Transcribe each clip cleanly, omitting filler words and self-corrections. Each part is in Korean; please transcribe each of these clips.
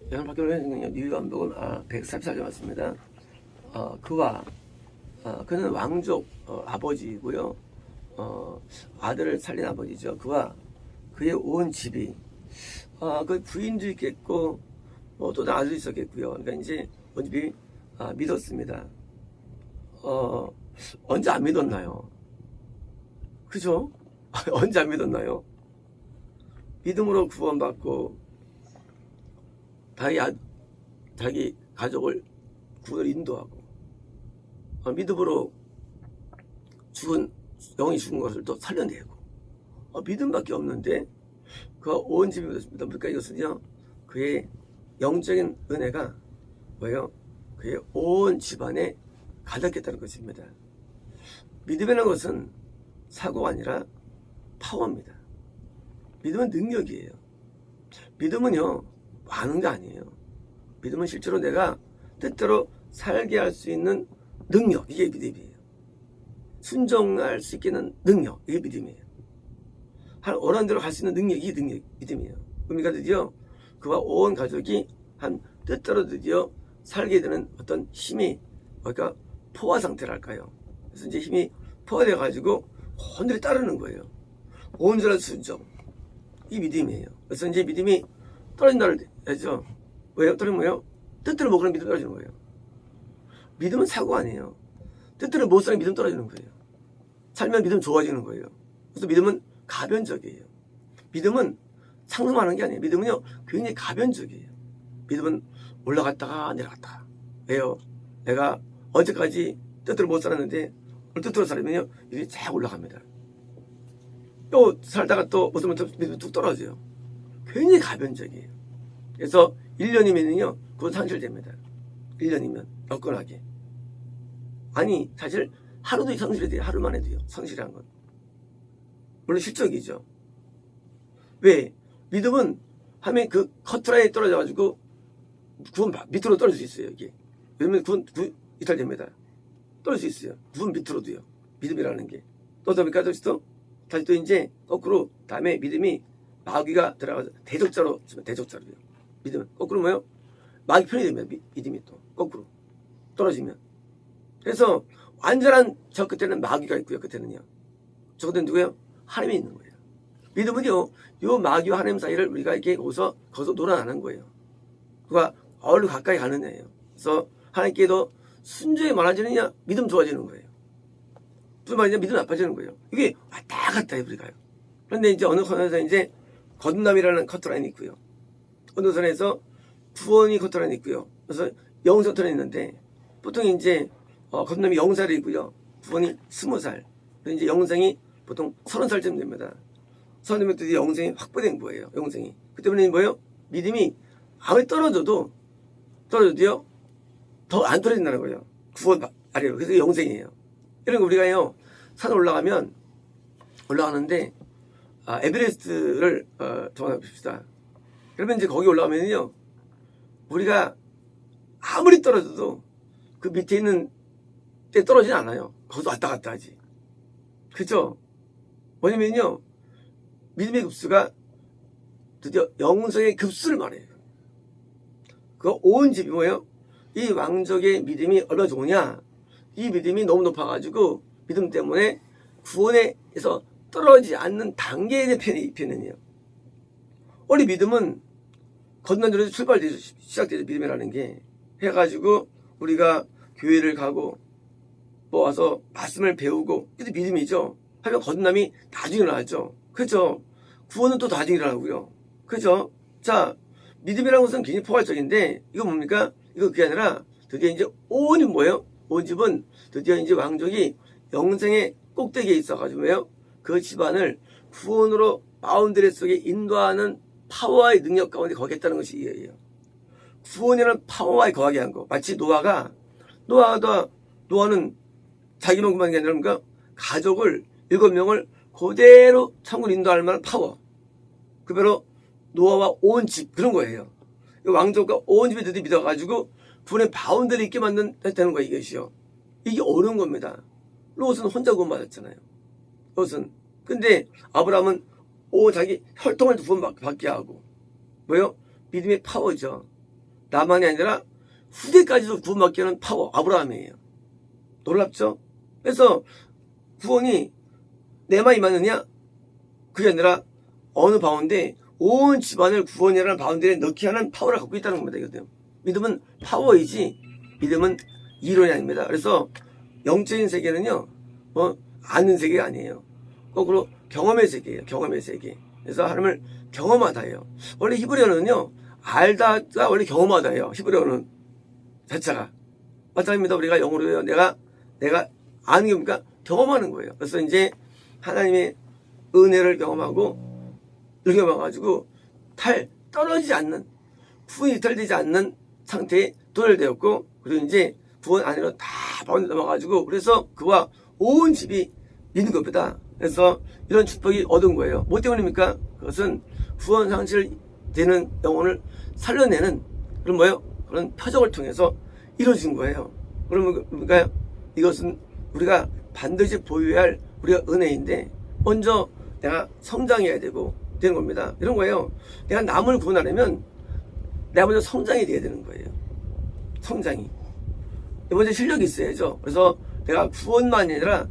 여러분 박경호 뉴감독은 134절 맞습니다. 그는 왕족 아버지이고요. 아들을 살린 아버지죠. 그와 그의 온 집이 그 부인도 있겠고 또 다른 아들도 있었겠고요. 그러니까 이제 온 집이 믿었습니다. 언제 안 믿었나요? 그죠? 언제 안 믿었나요? 믿음으로 구원받고 자기 가족을 구원을 인도하고 믿음으로 영이 죽은 것을 또 살려내고 믿음밖에 없는데 그 온 집이 믿었습니다. 그러니까 이것은요 그의 영적인 은혜가 뭐예요? 그의 온 집안에 가득했다는 것입니다. 믿음이라는 것은 사고가 아니라 파워입니다. 믿음은 능력이에요. 믿음은요 많은 게 아니에요. 믿음은 실제로 내가 뜻대로 살게 할 수 있는 능력, 이게 믿음이에요. 순종할 수 있는 능력, 이게 믿음이에요. 원하는 대로 갈 수 있는 능력이 믿음이에요. 그러니까 드디어 그와 온 가족이 한 뜻대로 드디어 살게 되는 어떤 힘이 그러니까 포화 상태랄까요. 그래서 이제 힘이 포화되어 가지고 온전히 따르는 거예요. 온전한 순종, 이 믿음이에요. 그래서 이제 믿음이 떨어진다를 해죠. 왜요? 떨어지면 뭐예요? 뜻대로 못 가는 믿음 떨어지는 거예요. 믿음은 사고 아니에요. 뜻대로 못 사는 믿음 떨어지는 거예요. 살면 믿음 좋아지는 거예요. 그래서 믿음은 가변적이에요. 믿음은 상승하는 게 아니에요. 믿음은요 굉장히 가변적이에요. 믿음은 올라갔다가 내려갔다가. 왜요? 내가 언제까지 뜻대로 못 살았는데 오늘 뜻대로 살면요 믿음이 쫙 올라갑니다. 또 살다가 또 못 살면 또 믿음이 뚝 떨어져요. 굉장히 가변적이에요. 그래서 1년이면요 그건 상실됩니다. 1년이면 여건하게. 아니 사실 하루도 상실이 돼요. 하루만 해도요. 상실한 건. 물론 실적이죠. 왜? 믿음은 하면 그 커트라인에 떨어져가지고 구원 밑으로 떨어질 수 있어요. 이게. 왜냐면 구원 이탈됩니다. 떨어질 수 있어요. 구원 밑으로도요. 믿음이라는 게. 또 어떻습니까? 다시 또 이제 거꾸로 다음에 믿음이 마귀가 들어가서 대적자로요. 믿음은 거꾸로 뭐예요? 마귀 편이 됩니다. 믿음이 또 거꾸로 떨어지면. 그래서 완전한 저 끝에는 마귀가 있고요. 끝에는요. 저 끝에는 누구예요? 하나님이 있는 거예요. 믿음은요, 요 마귀와 하나님 사이를 우리가 이렇게 거기서 놀아나는 거예요. 그가 어울로 가까이 가는 애예요. 그래서 하나님께도 순종이 많아지느냐, 믿음 좋아지는 거예요. 무슨 말이냐, 믿음 나빠지는 거예요. 이게 왔다 갔다 우리가요. 그런데 이제 어느 선에서 이제 거듭남이라는 커트라인이 있고요. 어느 선에서 구원이 커트라인이 있고요. 그래서 영생 커트라인이 있는데 보통 이제 거듭남이 0살이 있고요. 구원이 20살. 그래서 이제 영생이 보통 30살쯤 됩니다. 30살이면 드디어 영생이 확보된 거예요. 영생이. 그 때문에 뭐예요? 믿음이 아무리 떨어져도요 더 안 떨어진다는 거예요. 구원 아래로. 그래서 영생이에요. 이런 거 우리가요 산 올라가는데 에베레스트를 정해 봅시다. 그러면 이제 거기 올라가면요 우리가 아무리 떨어져도 그 밑에 있는 때 떨어지지 않아요. 거기서 왔다 갔다 하지. 그죠? 뭐냐면요 믿음의 급수가 드디어 영성의 급수를 말해요. 그 온 집이 뭐예요? 이 왕족의 믿음이 얼마나 좋으냐? 이 믿음이 너무 높아가지고 믿음 때문에 구원에서 떨어지지 않는 단계의 편이에요. 원래 믿음은 건넌들에서 출발돼서 시작돼서 믿음이라는 게 해가지고 우리가 교회를 가고 뭐 와서 말씀을 배우고 이게 믿음이죠. 하면 거듭남이 나중에 일어나죠. 그렇죠? 구원은 또 나중에 일어나고요. 그렇죠? 자, 믿음이라는 것은 굉장히 포괄적인데 이거 뭡니까? 이거 그게 아니라 드디어 이제 온 집은 뭐예요? 온 집은 드디어 이제 왕족이 영생의 꼭대기에 있어가지고요. 그 집안을 구원으로 바운드리 속에 인도하는 파워의 능력 가운데 거하겠다는 것이 이해예요. 구원이라는 파워에 거하게 한 거. 마치 노아는 자기만 구만한 게 아니라 뭔가 가족을 7명을 그대로 천국을 인도할 만한 파워. 그 바로 노아와 온 집 그런 거예요. 왕족과 온 집이 드디어 믿어가지고 구원의 바운드를 있게 만든다는 거예요. 이것이요. 이게 어려운 겁니다. 롯은 혼자 구원받았잖아요. 롯은. 근데 아브라함은 자기 혈통을 구원받게 하고 뭐요? 믿음의 파워죠. 나만이 아니라 후대까지도 구원받게 하는 파워, 아브라함이에요. 놀랍죠? 그래서 구원이 내만 임하느냐? 그게 아니라 어느 바운드에 온 집안을 구원이라는 바운드에 넣게 하는 파워를 갖고 있다는 겁니다. 이거든요. 믿음은 파워이지 믿음은 이론이 아닙니다. 그래서 영적인 세계는요, 아는 세계가 아니에요. 거꾸로 경험의 세계예요. 경험의 세계. 그래서 하나님을 경험하다예요. 원래 히브리어는요, 알다가 원래 경험하다예요. 히브리어는 자체가. 마찬가지입니다. 우리가 영어로요. 내가 아는 게 뭡니까? 경험하는 거예요. 그래서 이제 하나님의 은혜를 경험하고, 이렇게 경험해가지고 떨어지지 않는, 구원이 탈되지 않는 상태에 도달되었고, 그리고 이제 구원 안으로 다 바운드 넘어가지고, 그래서 그와 온 집이 믿는 겁니다. 그래서 이런 축복이 얻은 거예요. 뭐 때문입니까? 그것은 구원 상실되는 영혼을 살려내는 그런 뭐예요? 그런 표적을 통해서 이루어진 거예요. 그러면 뭡니까? 이것은 우리가 반드시 보유해야 할 우리가 은혜인데, 먼저 내가 성장해야 되는 겁니다. 이런 거예요. 내가 남을 구원하려면 내가 먼저 성장이 돼야 되는 거예요. 성장이. 먼저 실력이 있어야죠. 그래서 내가 구원만이 아니라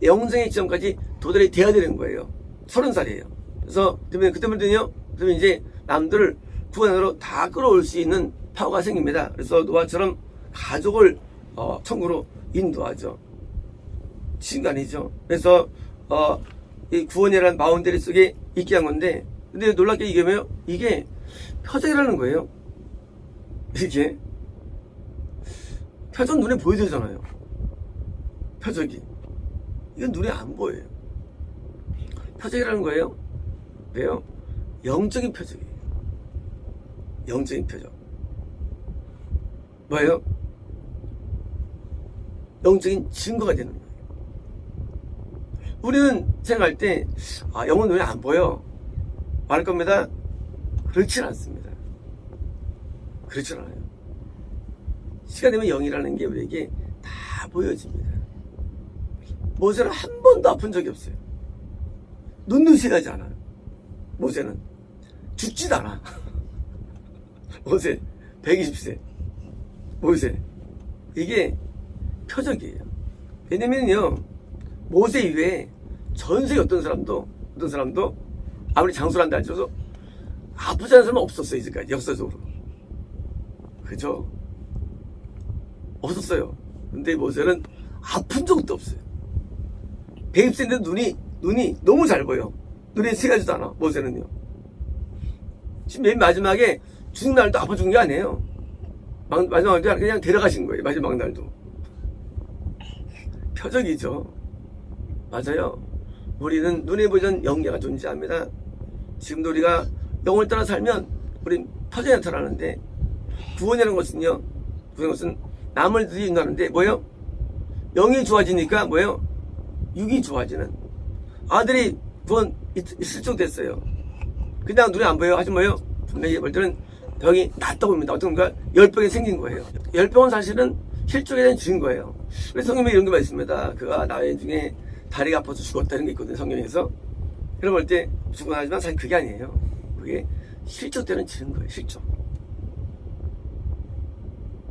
영생의 지점까지 도달이 돼야 되는 거예요. 30살이에요. 그래서 그때부터는요, 그러면 이제 남들을 구원으로 다 끌어올 수 있는 파워가 생깁니다. 그래서 노아처럼 가족을 천국으로 인도하죠. 신간이죠. 그래서 이 구원이라는 마운드리 속에 있게 한 건데, 근데 놀랍게 이게 뭐예요? 이게 표적이라는 거예요. 이게 표적 눈에 보여지잖아요. 표적이. 이건 눈에 안 보여요. 표적이라는 거예요. 왜요? 영적인 표적이에요. 영적인 표적. 뭐예요? 영적인 증거가 되는 거예요. 우리는 생각할 때, 영은 눈에 안 보여 말할 겁니다. 그렇진 않습니다. 그렇진 않아요. 시간 되면 영이라는 게 우리에게 다 보여집니다. 모세는 한 번도 아픈 적이 없어요. 눈도 새가지 않아요. 모세는 죽지도 않아. 모세 120세 모세. 이게 표적이에요. 왜냐면요, 모세 이외에 전 세계 어떤 사람도 아무리 장수를 한다 할지라도 아프지 않은 사람은 없었어요. 이제까지 역사적으로. 그죠? 없었어요. 근데 모세는 아픈 적도 없어요. 120세인데 눈이 너무 잘 보여. 눈이 새가지도 않아. 모세는요. 지금 맨 마지막에 죽는 날도 아파 죽은 게 아니에요. 마지막 날 그냥 데려가신 거예요. 마지막 날도. 표적이죠. 맞아요. 우리는 눈에 보이는 영계가 존재합니다. 지금도 우리가 영을 따라 살면 우린 표적이 나타나는데, 구원이라는 것은요, 남을 드리 인도하는데 뭐예요? 영이 좋아지니까 뭐예요? 육이 좋아지는. 아들이 구원 실족됐어요. 그냥 눈에 안 보여요. 하지만 뭐예요? 분명히 볼 때는 병이 낫다 봅니다. 어떤가? 열병이 생긴 거예요. 열병은 사실은 실족에 대한 증거예요. 그래서 성경에 이런 게 있습니다. 그가 나의 중에 다리가 아파서 죽었다 이런 게 있거든요. 성경에서. 그런 걸 때 죽고 나지만 사실 그게 아니에요. 그게 실족되는 증거예요. 실족.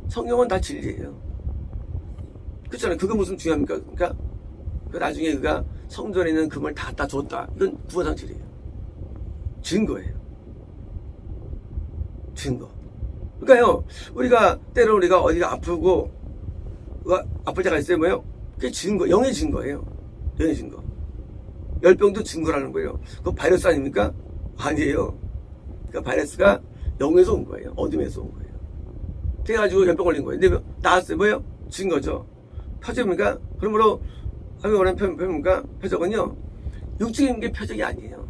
성경은 다 진리예요. 그렇잖아요. 그거 무슨 중요합니까? 그러니까 그 나중에 그가 성전에 있는 금을 다 갖다 줬다. 이건 구원상실이에요. 증거예요. 증거. 그러니까요, 때로 우리가 어디가 아프고 아플 때가 있어요. 뭐예요? 그게 증거, 영의 증거예요. 영의 증거. 열병도 증거라는 거예요. 그거 바이러스 아닙니까? 아니에요. 그러니까 바이러스가 영에서 온 거예요. 어둠에서 온 거예요. 그래가지고 열병 걸린 거예요. 근데 나왔어요. 뭐예요? 증거죠. 표적입니까? 그러므로 하면 원하는 표적입니까? 표적은요, 육적인 게 표적이 아니에요.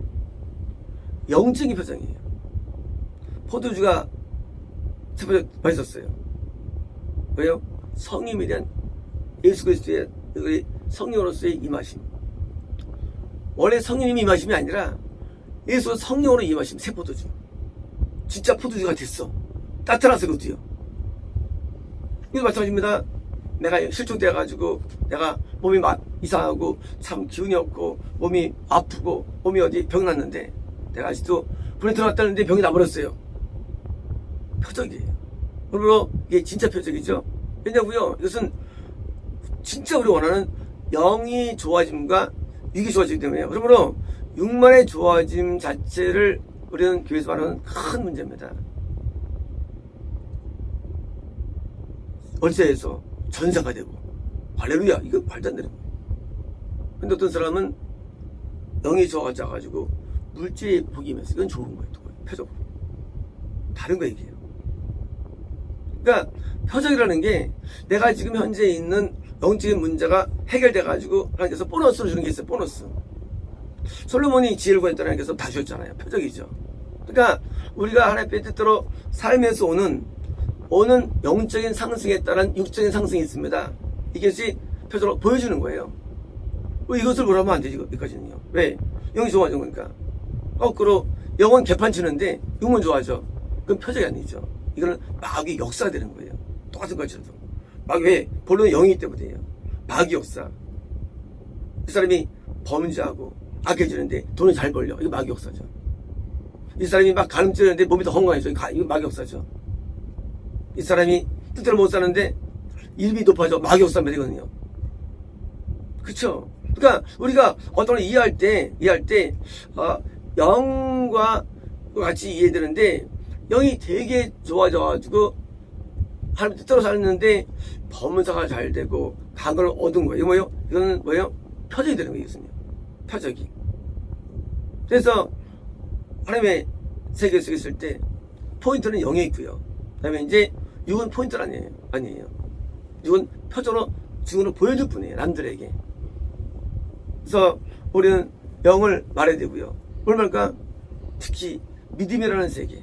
영적인 표적이에요. 포도주가 맛있었어요. 왜요? 성임에 대한 예수 그리스도의 성령으로서의 임하심. 원래 성령님이 임하심이 아니라 예수가 성령으로 임하심. 새 포도주. 진짜 포도주가 됐어. 나타나서 그것도요. 이것도 마찬가지입니다. 내가 실족되어가지고 내가 몸이 이상하고 참 기운이 없고 몸이 아프고 몸이 어디 병 났는데 내가 아직도 불에 들어갔다는데 병이 나버렸어요. 표적이에요. 그러므로 이게 진짜 표적이죠. 왜냐고요? 이것은 진짜 우리 원하는 영이 좋아짐과 육이 좋아지기 때문에요. 그러므로 육만의 좋아짐 자체를 우리는 교회에서 말하는 큰 문제입니다. 월세에서 전사가 되고 할렐루야, 이거 말도 안 되는 거예요. 근데 어떤 사람은 영이 좋아져가지고 물질이 복이면서 이건 좋은 거예요. 표적으로 다른 거 얘기해요. 그러니까 표적이라는 게 내가 지금 현재 있는 영적인 문제가 해결돼가지고 하나님께서 보너스로 주는 게 있어요. 보너스. 솔로몬이 지혜를 구했더니 하나님께서 다 주셨잖아요. 표적이죠. 그러니까 우리가 하나님의 뜻대로 살면서 오는 영적인 상승에 따른 육적인 상승이 있습니다. 이것이 표적으로 보여주는 거예요. 이것을 뭐라면 안 되지, 여기까지는요. 왜? 영이 좋아지는 거니까. 거꾸로 영은 개판 치는데 육은 좋아져. 그건 표적이 아니죠. 이거는 마귀 역사가 되는 거예요. 똑같은 것처럼. 마귀 왜? 본론은 영이기 때문이에요. 마귀 역사. 이 사람이 범죄하고 악해지는데 돈을 잘 벌려. 이거 마귀 역사죠. 이 사람이 막 가늠죄하는데 몸이 더 건강해져. 이거 마귀 역사죠. 이 사람이 뜻대로 못 사는데 일비 높아져. 마귀 역사입니다. 이거는요. 그쵸? 그러니까 우리가 어떤 걸 이해할 때 영과 같이 이해되는데 영이 되게 좋아져가지고 하나님 뜻대로 살았는데 범사가 잘 되고 강을 얻은 거예요. 이거 뭐예요? 이거는 뭐예요? 표적이 되는 거예요. 이것은요. 표적이. 그래서 하나님의 세계 속에 있을 때 포인트는 영에 있고요. 그 다음에 이제 육은 포인트는 아니에요. 육은 표적으로 증으로 보여줄 뿐이에요. 남들에게. 그래서 우리는 영을 말해야 되고요. 뭘 말까? 특히 믿음이라는 세계.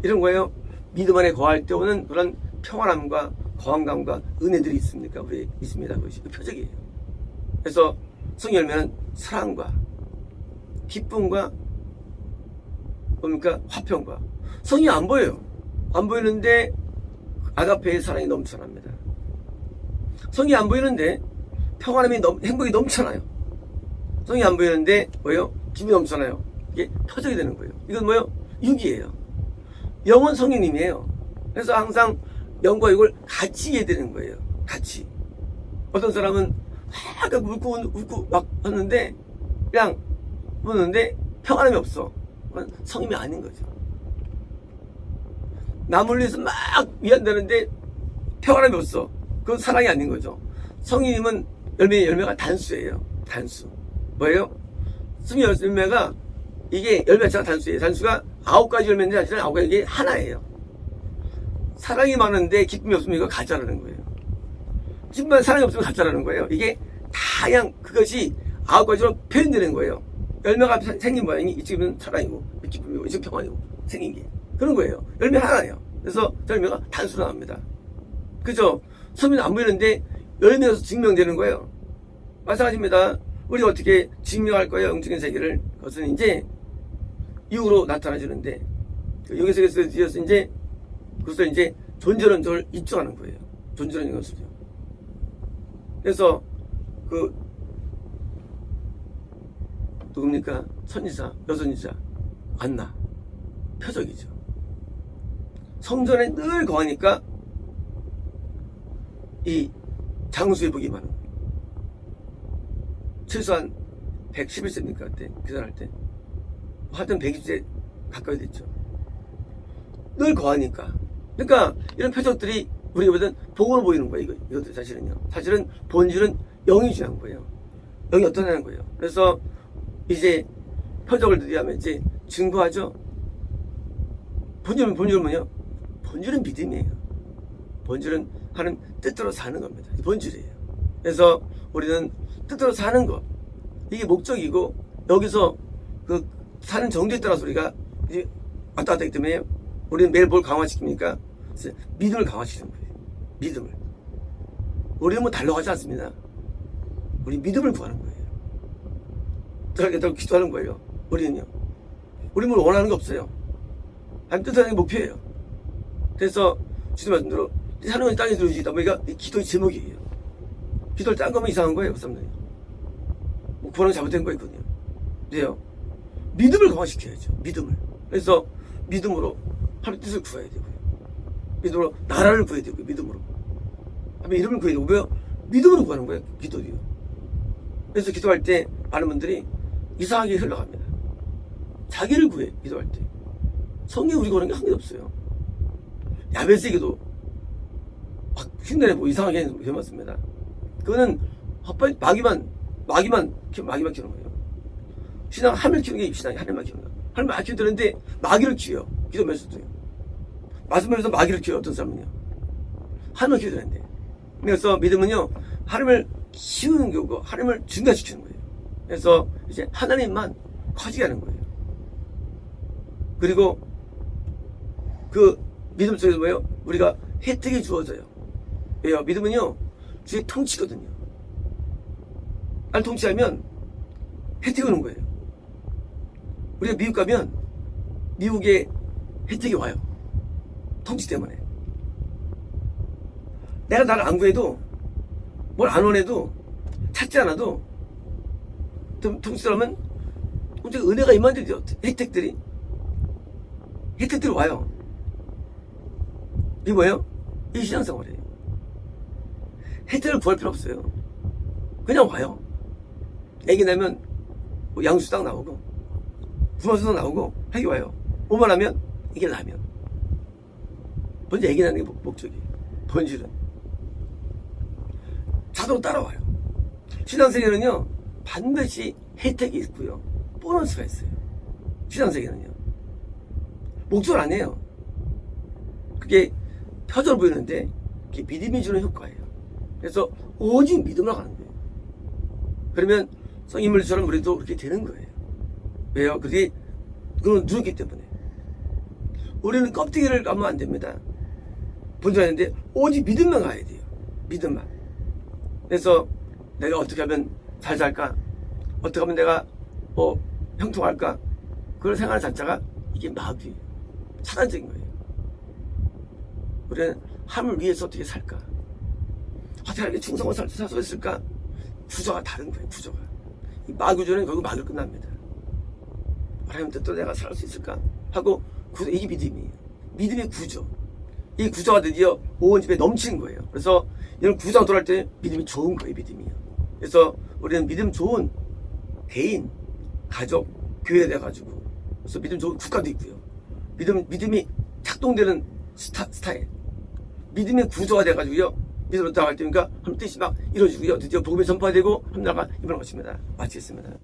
이런 거예요. 믿음 안에 거할 때 오는 그런 평안함과 거한감과 은혜들이 있습니까? 우리 있습니다. 그것이 그 표적이에요. 그래서 성의 열매는 사랑과 기쁨과 뭡니까? 화평과. 성이 안 보여요. 안 보이는데 아가페의 사랑이 넘쳐납니다. 성이 안 보이는데 평안함이 행복이 넘쳐나요. 성이 안 보이는데 뭐예요? 기분이 넘쳐나요. 이게 표적이 되는 거예요. 이건 뭐예요? 육이에요. 영은 성령님이에요. 그래서 항상 영과 육을 같이 이해되는 거예요. 같이. 어떤 사람은 막 웃고 막 하는데 그냥 보는데 평안함이 없어. 그건 성님이 아닌 거죠. 남을 위해서 막 위안되는데 평안함이 없어. 그건 사랑이 아닌 거죠. 성령님은 열매가 단수예요. 단수. 뭐예요? 성령 열매가 이게 열매 자체가 단수예요. 단수가 9가지 열매인데 사실은 9가지 이게 하나예요. 사랑이 많은데 기쁨이 없으면 이거 가짜라는 거예요. 기쁨만 사랑이 없으면 가짜라는 거예요. 이게 다양 그것이 9가지로 표현되는 거예요. 열매가 생긴 모양이 이쪽은 사랑이고 기쁨이고 이쪽은 평안이고 생긴 게 그런 거예요. 열매 하나예요. 그래서 열매가 단수로 나옵니다. 그죠? 소민은 안 보이는데 열매에서 증명되는 거예요. 마찬가지입니다. 우리가 어떻게 증명할 거예요? 영적인 세계를. 그것은 이제 육으로 나타나주는데 영의 세계에서 뒤에서 이제 그것을 이제 존재론 걸 입증하는 거예요. 존재론 것을요. 그래서 그 누굽니까? 선지자, 여선지자 안나 표적이죠. 성전에 늘 거하니까 이 장수의 복이 많은 거예요. 최소한 111세입니까? 그때 기산할 때 하여튼 120세 가까이 됐죠. 늘 거하니까. 그러니까 이런 표적들이 우리가 보던 복으로 보이는 거예요. 이것도 사실은요. 사실은 본질은 영이 중요한 거예요. 영이 어떠냐는 거예요. 그래서 이제 표적을 드리하면 이제 증거하죠. 본질은 뭐냐? 본질은 믿음이에요. 본질은 하는 뜻대로 사는 겁니다. 본질이에요. 그래서 우리는 뜻대로 사는 것 이게 목적이고 여기서 그 사는 정도에 따라서 우리가 이제 왔다 갔다 하기 때문에 우리는 매일 뭘 강화시킵니까? 믿음을 강화시키는 거예요. 믿음을. 우리는 뭐 달려가지 않습니다. 우리 믿음을 구하는 거예요. 들어가겠다고 기도하는 거예요. 우리는요. 우리 뭘 원하는 거 없어요. 하나님 뜻하는 게 목표예요. 그래서 주님 말씀대로 사는 건 땅에서 이루어지다 보니까 기도의 제목이에요. 기도를 딴 거면 이상한 거예요. 그 사람들이. 뭐 구하는 게 잘못된 거있거든요. 그래요. 믿음을 강화시켜야죠. 믿음을. 그래서 믿음으로 하나님 뜻을 구해야 되고요. 믿음으로 나라를 구해야 되고 믿음으로. 하면 이름을 구해야 되고 왜요? 믿음으로 구하는 거예요. 기도도요. 그래서 기도할 때 많은 분들이 이상하게 흘러갑니다. 자기를 구해 기도할 때. 성경에 우리가 그런 게 한 개 없어요. 야베스의 기도 막 흉내내고 이상하게 해맞습니다. 그거는 헛발 마귀만 키우는 거예요. 신앙 하늘 키우는 게 신앙이 하늘만 키우는 거예요. 하늘만 키우는데 마귀를 키워요. 기도면서도요. 말씀하면서 마귀를 키워요. 어떤 사람은요. 하늘을 키워야 되는데. 그래서 믿음은요. 하나님을 키우는 거고 하나님을 증가시키는 거예요. 그래서 이제 하나님만 커지게 하는 거예요. 그리고 그 믿음 속에서 뭐예요? 우리가 혜택이 주어져요. 왜요? 믿음은요. 주의 통치거든요. 날 통치하면 혜택이 오는 거예요. 우리가 미국 가면 미국에 혜택이 와요. 통치 때문에. 내가 나를 안 구해도 뭘 안 원해도 찾지 않아도 통치하면 언제가 은혜가 임한들이요. 혜택들이 와요. 이게 뭐예요? 이 신앙생활이에요. 혜택을 구할 필요 없어요. 그냥 와요. 애기 낳으면 뭐 양수당 나오고 부모수당 나오고 핵이 와요. 오만하면 이게 라면. 먼저 애기 낳는 게 목적이에요. 본질은 자동으로 따라와요. 신앙세계는요 반드시 혜택이 있고요 보너스가 있어요. 신앙세계는요 목적은 아니에요. 그게 표절 보이는데 그게 믿음이 주는 효과예요. 그래서 오직 믿음으로 가는 거예요. 그러면 성인물처럼 우리도 그렇게 되는 거예요. 왜요? 그게 그건 누렸기 때문에. 우리는 껍데기를 가면 안 됩니다. 본전하는데 오직 믿음만 가야 돼요. 믿음만. 그래서 내가 어떻게 하면 잘 살까? 어떻게 하면 내가 뭐 형통할까? 그걸 생각하는 자체가 이게 마귀예요. 차단적인 거예요. 우리는 하나님을 위해서 어떻게 살까? 어떻게 하게 충성을 살 수 있을까? 구조가 다른 거예요. 구조가. 이 마귀주는 결국 마귀로 끝납니다. 하나님 뜻대로 내가 살 수 있을까? 하고 이게 믿음이에요. 믿음의 구조. 이 구조가 드디어 온 집에 넘치는 거예요. 그래서 이런 구조가 돌아갈 때 믿음이 좋은 거예요. 믿음이요. 그래서 우리는 믿음 좋은 개인, 가족, 교회 돼가지고 그래서 믿음 좋은 국가도 있고요. 믿음이 작동되는 스타일. 믿음의 구조가 돼가지고요. 믿음으로 나갈 때니까 하나님 뜻이 막 이루어지고요. 드디어 복음이 전파되고 하나님 나라가 임하는 것입니다. 마치겠습니다.